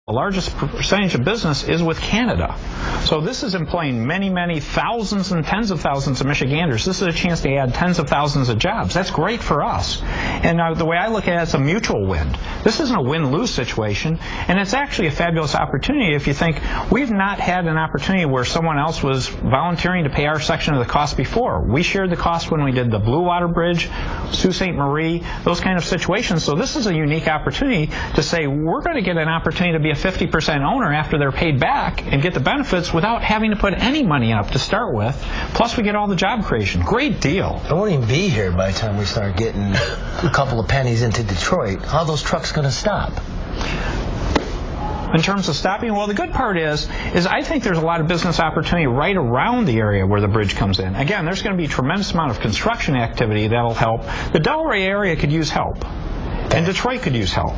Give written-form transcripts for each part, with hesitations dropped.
The largest percentage of business is with Canada. So this is employing many, many thousands and tens of thousands of Michiganders. This is a chance to add tens of thousands of jobs. That's great for us. And the way I look at it, it's a mutual win. This isn't a win-lose situation, and it's actually a fabulous opportunity if you think we've not had an opportunity where someone else was volunteering to pay our section of the cost before. We shared the cost when we did the Blue Water Bridge, Sault Ste. Marie, those kind of situations. So this is a unique opportunity to say we're going to get an opportunity to be a 50% owner after they're paid back and get the benefits without having to put any money up to start with. Plus we get all the job creation. Great deal. I won't even be here by the time we start getting a couple of pennies into Detroit. How are those trucks going to stop? In terms of stopping, well, the good part is I think there's a lot of business opportunity right around the area where the bridge comes in. Again, there's going to be a tremendous amount of construction activity that'll help. The Delray area could use help, and Detroit could use help.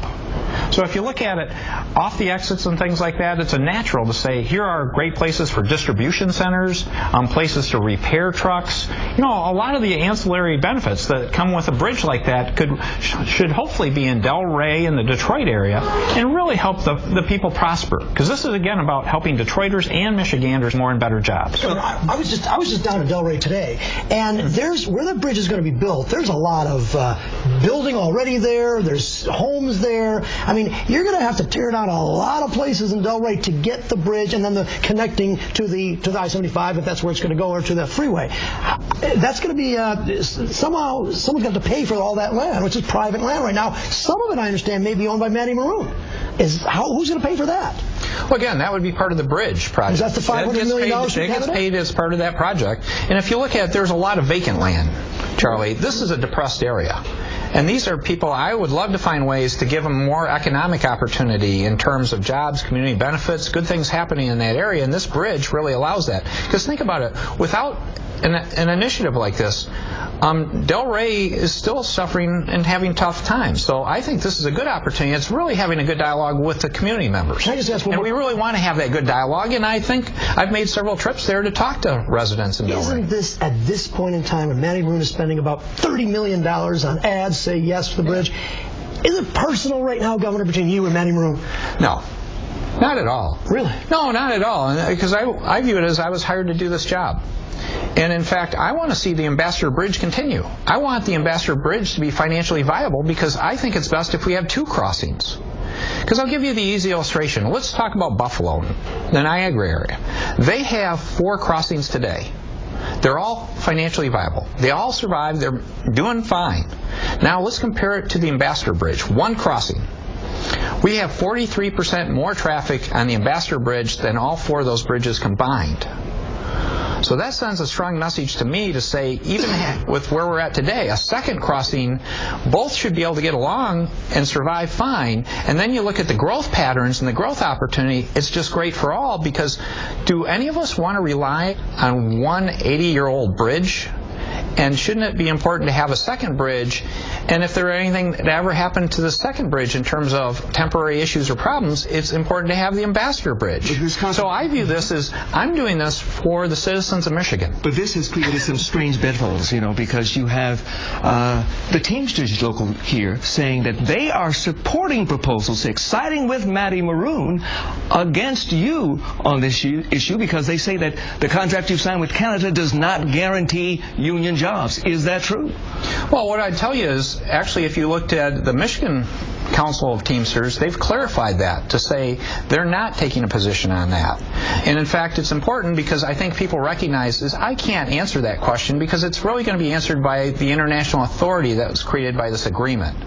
So if you look at it off the exits and things like that, it's a natural to say here are great places for distribution centers, places to repair trucks. You know, a lot of the ancillary benefits that come with a bridge like that should hopefully be in Delray and the Detroit area and really help the people prosper. Because this is, again, about helping Detroiters and Michiganders more and better jobs. I was just down in Delray today, and there's where the bridge is going to be built. There's a lot of building already there. There's homes there. I mean, you're going to have to tear down a lot of places in Delray to get the bridge and then the connecting to the I-75 if that's where it's going to go, or to the freeway. That's going to be somehow someone's got to pay for all that land, which is private land right now. Some of it, I understand, may be owned by Matty Maroon. Who's going to pay for that? Well, again, that would be part of the bridge project. Is that the $500 million? It gets paid as part of that project. And if you look at it, there's a lot of vacant land, Charlie. This is a depressed area. And these are people I would love to find ways to give them more economic opportunity in terms of jobs, community benefits, good things happening in that area. And this bridge really allows that. Because think about it, without an initiative like this, Delray is still suffering and having tough times. So I think this is a good opportunity. It's really having a good dialogue with the community members. Can I just ask and we really want to have that good dialogue, and I think I've made several trips there to talk to residents in Delray. Isn't this, at this point in time, when Matty Maroon is spending about $30 million on ads, say yes to the bridge, is it personal right now, Governor, between you and Matty Maroon? No. Not at all. Really? No, not at all. Because I view it as I was hired to do this job. And in fact, I want to see the Ambassador Bridge continue. I want the Ambassador Bridge to be financially viable because I think it's best if we have two crossings. Because I'll give you the easy illustration. Let's talk about Buffalo, the Niagara area. They have 4 crossings today. They're all financially viable. They all survive. They're doing fine. Now let's compare it to the Ambassador Bridge. 1 crossing. We have 43% more traffic on the Ambassador Bridge than all 4 of those bridges combined. So that sends a strong message to me to say, even with where we're at today, a second crossing, both should be able to get along and survive fine. And then you look at the growth patterns and the growth opportunity, it's just great for all, because do any of us want to rely on one 80-year-old bridge? And shouldn't it be important to have a second bridge? And if there are anything that ever happened to the second bridge in terms of temporary issues or problems, it's important to have the Ambassador Bridge. So I view this as, I'm doing this for the citizens of Michigan. But this has created some strange bedfellows, you know, because you have the Teamsters local here saying that they are supporting proposals, siding with Matty Maroon against you on this issue because they say that the contract you've signed with Canada does not guarantee union jobs. Is that true? Well, what I'd tell you is, actually, if you looked at the Michigan Council of Teamsters, they've clarified that to say they're not taking a position on that. And in fact, it's important because I think people recognize is I can't answer that question because it's really going to be answered by the international authority that was created by this agreement.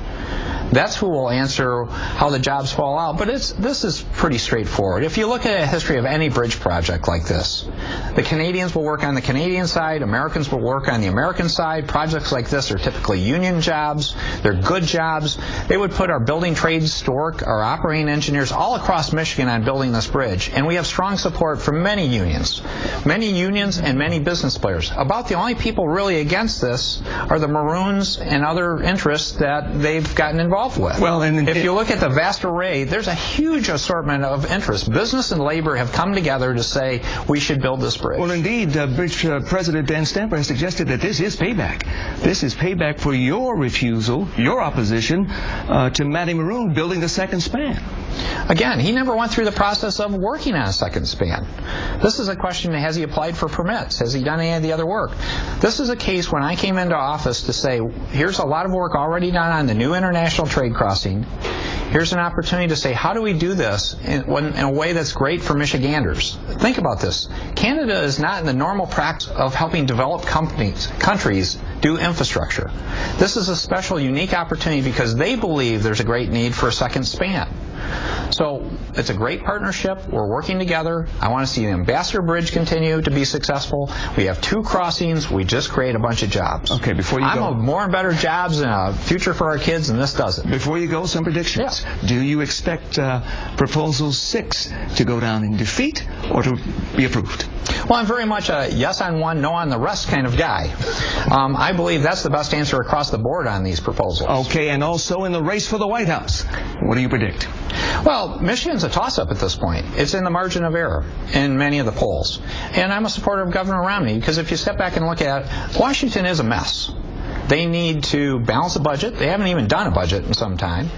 That's who will answer how the jobs fall out. But this is pretty straightforward. If you look at a history of any bridge project like this, the Canadians will work on the Canadian side, Americans will work on the American side. Projects like this are typically union jobs. They're good jobs. They would put our building trades to work, our operating engineers all across Michigan on building this bridge. And we have strong support from many unions and many business players. About the only people really against this are the Maroons and other interests that they've gotten involved involved with. Well, and if you look at the vast array, there's a huge assortment of interests. Business and labor have come together to say we should build this bridge. Well, indeed, Bridge President Dan Stamper has suggested that this is payback. This is payback for your refusal, your opposition to Matty Maroon building the second span. Again, he never went through the process of working on a second span. This is a question: has he applied for permits? Has he done any of the other work? This is a case when I came into office to say, here's a lot of work already done on the new international trade crossing. Here's an opportunity to say, how do we do this in a way that's great for Michiganders? Think about this. Canada is not in the normal practice of helping developed countries do infrastructure. This is a special, unique opportunity because they believe there's a great need for a second span. So it's a great partnership. We're working together. I want to see the Ambassador Bridge continue to be successful. We have 2 crossings. We just create a bunch of jobs. Okay, before you go, more and better jobs and a future for our kids, and this does it. Before you go, some predictions. Yeah. Do you expect Proposal 6 to go down in defeat or to be approved? Well, I'm very much a yes on one, no on the rest kind of guy. I believe that's the best answer across the board on these proposals. Okay, and also in the race for the White House, what do you predict? Well, Michigan's a toss-up at this point. It's in the margin of error in many of the polls. And I'm a supporter of Governor Romney because if you step back and look at it, Washington is a mess. They need to balance the budget. They haven't even done a budget in some time.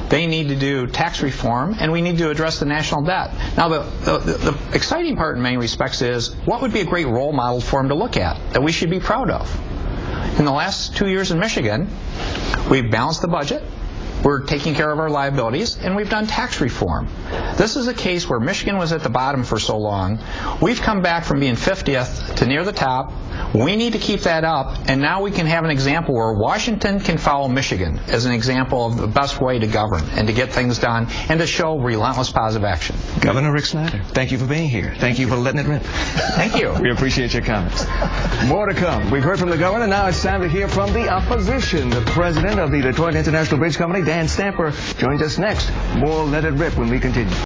They need to do tax reform, and we need to address the national debt. Now, the exciting part in many respects is what would be a great role model for them to look at that we should be proud of. In the last 2 years in Michigan, we've balanced the budget. We're taking care of our liabilities, and we've done tax reform. This is a case where Michigan was at the bottom for so long. We've come back from being 50th to near the top. We need to keep that up, and now we can have an example where Washington can follow Michigan as an example of the best way to govern and to get things done and to show relentless positive action. Governor Rick Snyder, thank you for being here. Thank you for letting it rip. Thank you. We appreciate your comments. More to come. We've heard from the governor. Now it's time to hear from the opposition. The president of the Detroit International Bridge Company, Dan Stamper, joins us next. More Let It Rip when we continue.